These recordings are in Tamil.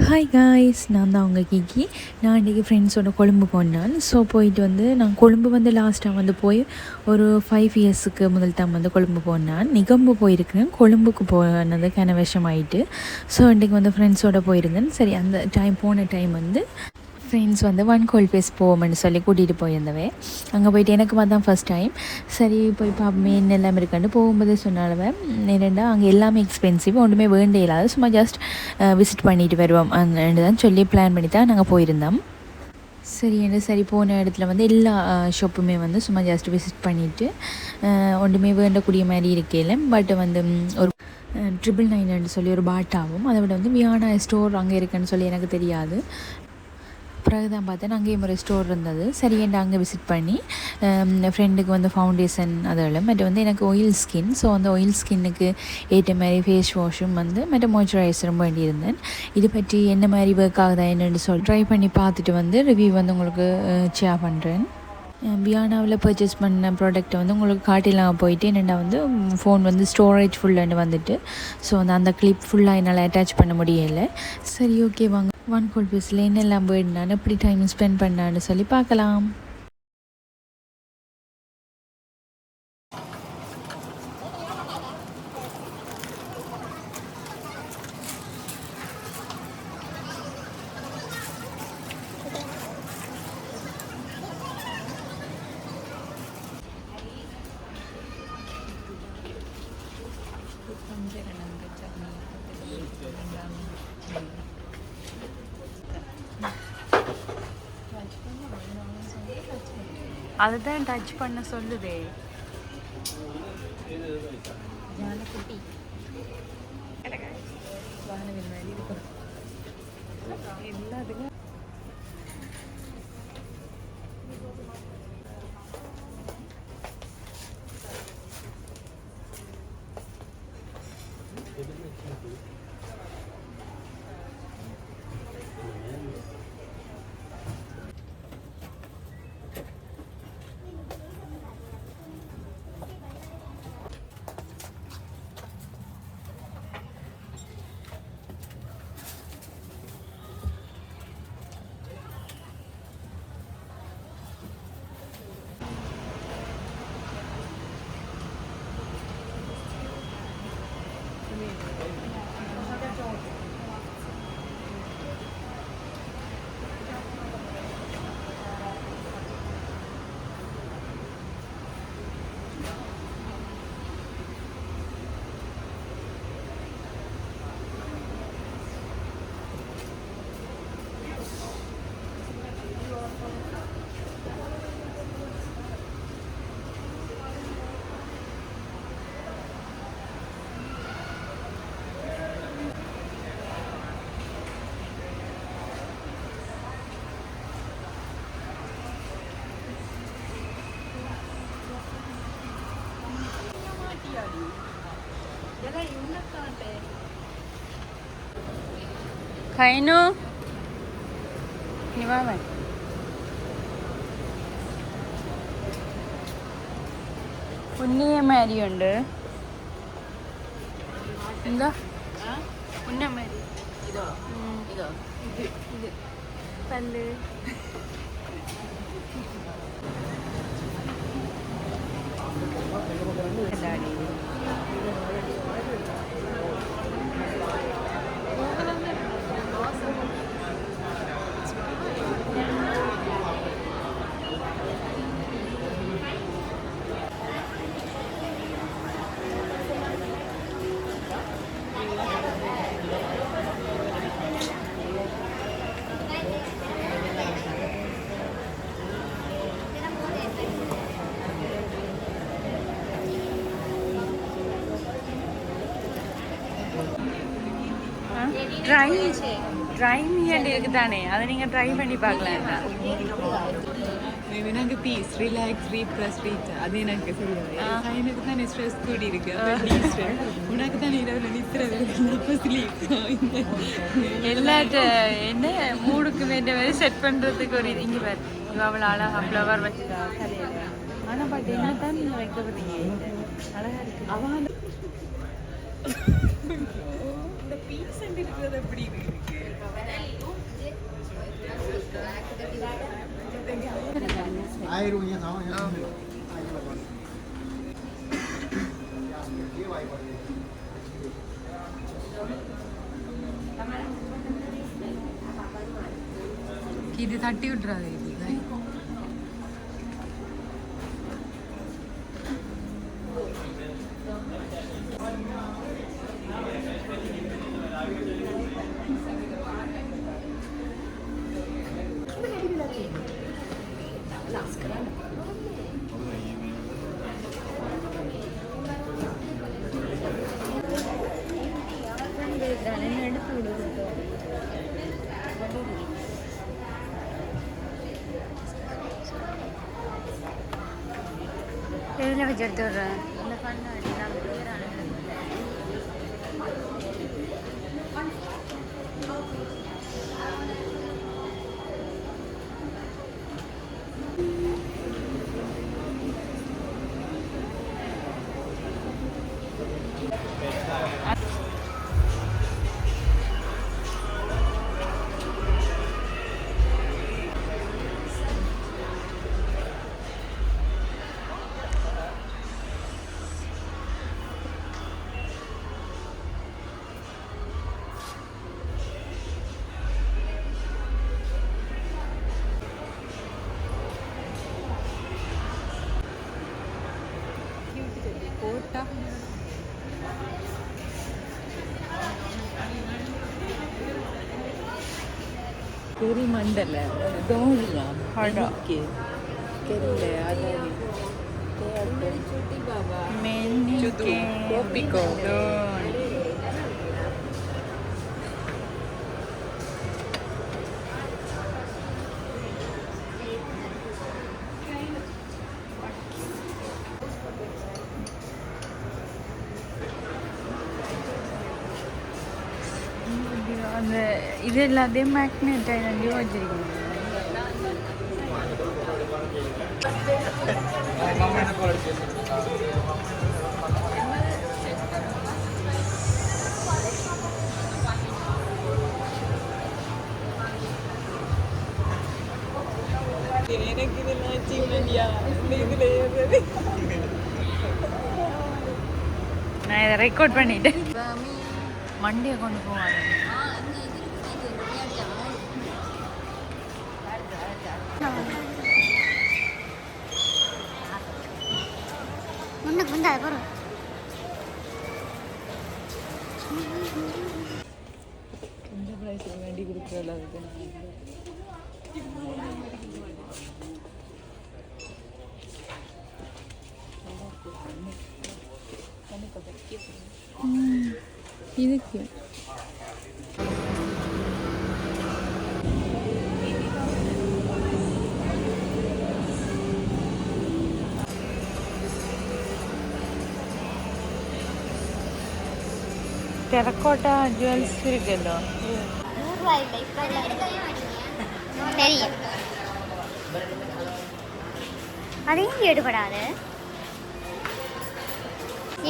ஹாய் காய்ஸ், நான் தான் உங்கள் கிக்கி. நான் இன்றைக்கி ஃப்ரெண்ட்ஸோட கொழும்பு போனேன். ஸோ போயிட்டு நான் கொழும்பு லாஸ்ட்டாக போய் ஒரு 5 இயர்ஸுக்கு முதல் தான் கொழும்பு போனேன். நிகம்பு போயிருக்கிறேன், கொழும்புக்கு போனது கனவசம் ஆகிட்டு. ஸோ இன்றைக்கி ஃப்ரெண்ட்ஸோடு போயிருந்தேன். சரி, அந்த போன டைம் ஃப்ரெண்ட்ஸ் ஒன் பேஸ் போவோம்னு சொல்லி கூட்டிகிட்டு போயிருந்தவே. அங்கே போயிட்டு எனக்கு தான் ஃபஸ்ட் டைம். சரி போய் பார்ப்போமே எல்லாம் இருக்காண்டு போகும்போது சொன்னாலவன் என்னென்னா அங்கே எல்லாமே எக்ஸ்பென்சிவ், ஒன்றுமே வேண்டே இல்லாத, சும்மா ஜஸ்ட் விசிட் பண்ணிட்டு வருவோம் அண்டு தான் சொல்லி பிளான் பண்ணி தான் நாங்கள் போயிருந்தோம். சரி போன இடத்துல எல்லா ஷாப்புமே சும்மா ஜஸ்ட் விசிட் பண்ணிவிட்டு ஒன்றுமே வேண்டக்கூடிய மாதிரி இருக்கையில். பட் ஒரு 999 சொல்லி ஒரு பாட்டாவும், அதை விட வியானா ஸ்டோர் அங்கே இருக்குன்னு சொல்லி எனக்கு தெரியாது. பிறகு தான் பார்த்தேன் அங்கேயும் ஒரு ஸ்டோர் இருந்தது. சரி என்று அங்கே விசிட் பண்ணி ஃப்ரெண்டுக்கு ஃபவுண்டேஷன் அதெல்லாம் மற்ற எனக்கு ஆயில் ஸ்கின். ஸோ அந்த ஆயில் ஸ்கின்னுக்கு ஏற்ற மாதிரி ஃபேஸ் வாஷும் மற்ற மாய்ஸ்சரைசரும் வேண்டியிருந்தேன். இது பற்றி என்ன மாதிரி ஒர்க் ஆகுதா என்னென்னு சொல்லி ட்ரை பண்ணி பார்த்துட்டு ரிவ்யூ உங்களுக்கு ஷேர் பண்ணுறேன். வியானாவில் பர்ச்சேஸ் பண்ண ப்ராடக்ட்டை உங்களுக்கு காட்டிலாம் போயிட்டு என்னென்னா ஃபோன் ஸ்டோரேஜ் ஃபுல்லான்னு வந்துட்டு. ஸோ அந்த கிளிப் ஃபுல்லாக என்னால் அட்டாச் பண்ண முடியலை. சரி ஓகே வாங்க ஒன் பேஸில் என்னெல்லாம் போயிடுனான்னு எப்படி டைம் ஸ்பெண்ட் பண்ணான்னு சொல்லி பார்க்கலாம். அதுதான் டச் பண்ண சொல்லுதே குட்டி. எல்லாத்துக்கும் Kainu ni mama ഉണ്ണിയ മാരിയുണ്ട്. എന്താ ഉന്നമാരി ഇതോ ഇതോ ഇത് പല്ല് ட்ரை மீண்டு இருக்குதானே, அதை நீங்கள் ட்ரை பண்ணி பார்க்கலாம். எனக்கு பீஸ் ரிலாக்ஸ் ரீப்ரெஸ் ரீச் அது எனக்கு சரியாது. எனக்கு தான் ஸ்ட்ரெஸ் கூடி இருக்கு. உனக்கு தான் இரவில் நிற்கிறது எல்லாட்ட என்ன மூடுக்கு வேண்டிய மாதிரி செட் பண்ணுறதுக்கு ஒரு இது. இங்கே வேறு இவ்வளோ அழகாக ஃப்ளவர் வச்சுட்டா தலையில். ஆனால் பட் என்ன தான் நீங்கள் வைக்க போகிறீங்க அழகாக இருக்குது. அவன் இந்த பீஸ் இருக்கிறது எப்படி இருக்கு. இது தட்டி விட்டுறாது இது எடுத்து விடுறது எதில் வச்சு எடுத்து விட்றேன் இந்த பண்ண கோட்டா பெரிய மண்டல தோனியா ஹடாக்கே கேரள அதாடி छोटी बाबा मैंने के कोपिको அந்த இது எல்லாத்தையும் மேக்னெட் ஆகி வச்சிருக்கீங்க எனக்கு இதெல்லாம் அச்சீவ்மெண்ட்யா இதில் ஏறது நான் இதை ரெக்கார்ட் பண்ணிட்டேன் மண்டியை கொண்டு போவாங்க முன்னுக்கு வந்து அது போகிறோம் கொஞ்சம் ப்ரைஸ் வேண்டி கொடுக்குறல அதுக்கு இதுக்கு டெரக்கோட்டா ஜுவல்ஸ் இருக்குல்ல தெரியும் அதையும் எடுபடாது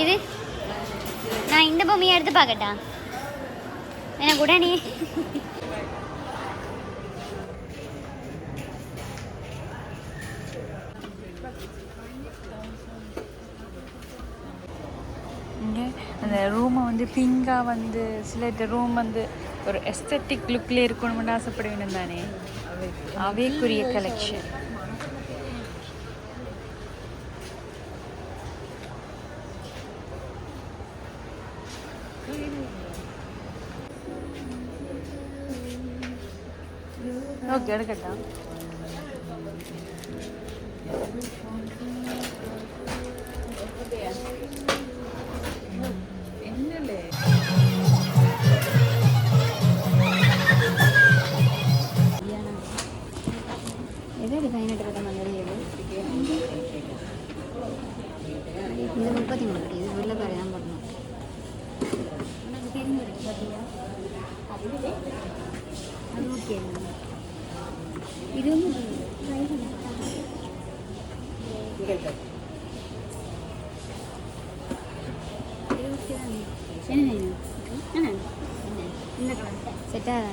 இது நான் இந்த பொம்மையை எடுத்து பார்க்கட்டா எனக்கு உடனே இங்கே அந்த ரூமை வந்து பிங்காக வந்து சில ரூம் வந்து ஒரு எஸ்தட்டிக் லுக்கில் இருக்கணும்னு ஆசைப்படுவேன் தானே அவைக்குரிய கலெக்ஷன் ஓகே எடுக்கட்டா என்னலே எதாவது 18 பட்டம் மாதிரி இது 33 இது உள்ள பாரு தான் பண்ணணும் உனக்கு தெரிஞ்சிருக்கு பார்த்தியா அது ஓகே இது வந்து என்ன இந்த கலர் செட்டாக